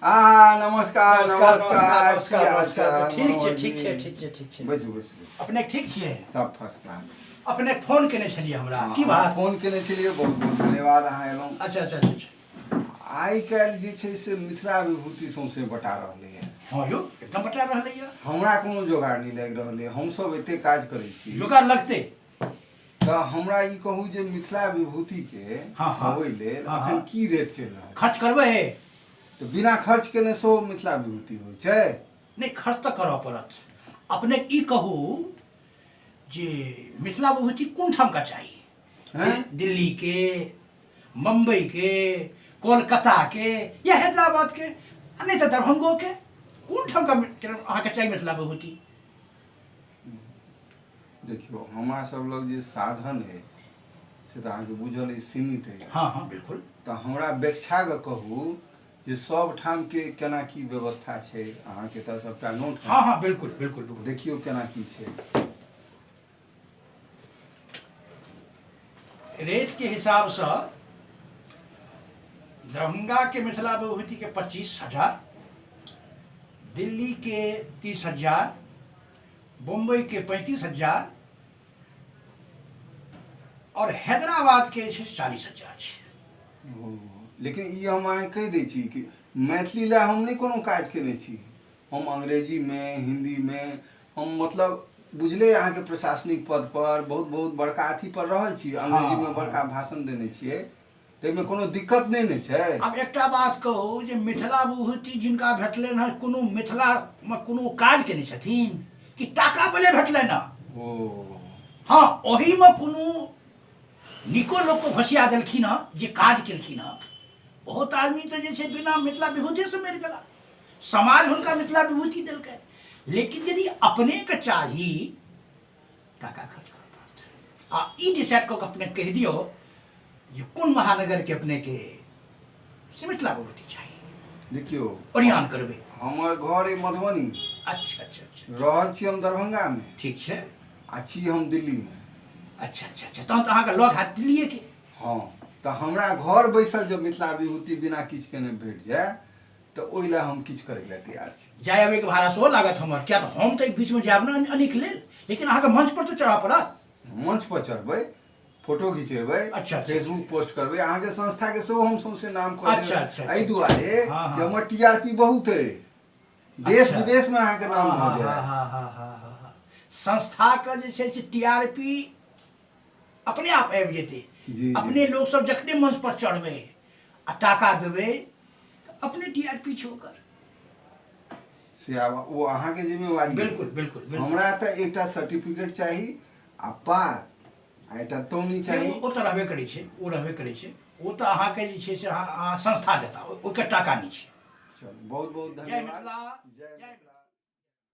नमस्कार नमस्कार नमस्कार। ठीक छै ठीक छै ठीक छै ठीक छै बैसू बैसू बैसू। अपने ठीक छियै? सब फर्स्ट क्लास। अपने फोन केने छलियै हमरा की बात? फोन केने छलियै, बहुत बहुत धन्यवाद अहाँ एलहुँ। अच्छा अच्छा अच्छा। आइ काल्हि जे छै से मिथिला विभूति सौंसे बटा रहलै है। हाँ यौ एकदम बता रहलै यऽ। हमरा कोनो जोगाड़ नहीं लागि रहल है। हमसब एते काज करै छी, जोगाड़ लगतै तऽ हमरा ई कहू जे मिथिला विभूति के हाँ, हाँ। होय लेल हाँ, अखन हाँ। की रेट चलि रहल है? खर्च करबै? तऽ बिना खर्च केने सेहो मिथिला विभूति होइ छै? नहीं खर्च तऽ करऽ पड़त। अपने ई कहू जे मिथिला विभूति कोन ठाम का चाही? हैं? दिल्ली के, मुंबई के, कोलकाता के या हैदराबाद के, आ नहीं तो दरभंगो के? कोन ठाम का अहाँके चाही मिथिला विभूति? देखियो हमरा सब लग जे साधन है से तऽ अहाँके बुझल है सीमित है। हाँ हाँ बिल्कुल। तऽ हमरा व्याख्या के कहू जे सब ठाम के केना की व्यवस्था छै, अहाँके तऽ सबटा नोट है। हाँ हाँ बिल्कुल बिल्कुल बिल्कुल। देखियो केना की छै। रेट के हिसाब से दरभंगा के मिथिला विभूति के 25,000, दिल्ली के 30,000, मुंबई के 35,000 और हैदराबाद के 40,000 छै। लेकिन ई हम अहाँ कहि दै छी कि मैथिली ला हम नहीं कोनो काज केने छी। हम अंग्रेजी में, हिंदी में, हम मतलब बुझले अहाँ के प्रशासनिक पद पर बहुत बहुत बड़का अथी पर रहल छी, अंग्रेजी में बड़का भाषण देने छियै, ताहिमे कोनो दिक्कत नहीं ने छै। अब एकटा बात कहू जे मिथिला विभूति जिनका भेटलनि हँ कोनो मिथिला में कोनो काज केने छथिन कि टाका बले भेटलनि हँ? ओ हाँ ओही में कोनो निको लोग को घोषिया देलखिन हँ जे काज केलखिन हँ। बहुत आदमी तो जैसे बिना मिथिला विभूति से मरि गेला, समाज हुनका मिथिला विभूति देलकै। लेकिन यदि अपने के चाही टाका खर्च कर पड़त। आ ई डिसाइड कऽ के अपने कह दियो जे कोन महानगर के अपने के से मिथिला विभूति चाहिए। देखियो ओरियान करबै। हमर घर है मधुबनी। अच्छा अच्छा अच्छा रहल छी हम दरभंगा में। ठीक छै। आ छी हम दिल्ली में। अच्छा अच्छा अच्छा तहन तऽ अहाँके लग हाथ दिल्लीए के। हाँ तऽ हमरा घर बैसल जब मिथिला विभूति बिना किछु केने भेट जाए तऽ ओहि ला हम किछु करै ला तैयार छी। जाय अबै के भाड़ा सेहो लागत हमर, किया तऽ हम तऽ बीच में जायब ने अनिक लेल, लेकिन अहाँके मंच पर तऽ चढ़ऽ पड़त। मंच पर चढ़बै, फोटो घिचेबै, अच्छा, अच्छा, फेसबुक पोस्ट करबै, अहाँके संस्था के सेहो हम सौंसे नाम कऽ अच्छा, देब। अच्छा, एहि दुआरे हाँ, हाँ। कि हमर टीआरपी बहुत है, देश अच्छा। विदेश में अहाँके नाम हाँ, भऽ हाँ, जाए। हाँ, हाँ, हाँ, हाँ, हाँ। संस्था के जे छै से टीआरपी अपने आप आबि जेतै। जी। अपने लोग सब जखने मंच पर चढ़बै आ टाका देबै तऽ अपने टीआरपी छै ओकर। से आब ओ अहाँके जिम्मेवारी है। बिल्कुल बिल्कुल बिल्कुल। हमरा तऽ एकटा सर्टिफिकेट चाही आ पार आ एकटा तौनी चाही। ओ तऽ रहबे करै छै, ओ रहबे करै छै, ओ तऽ अहाँके जे छै से अहाँ संस्था देता, ओकर टाका नहि छै। चलू बहुत बहुत जय धन्यवाद। मिथिला, जय जय मिथिला।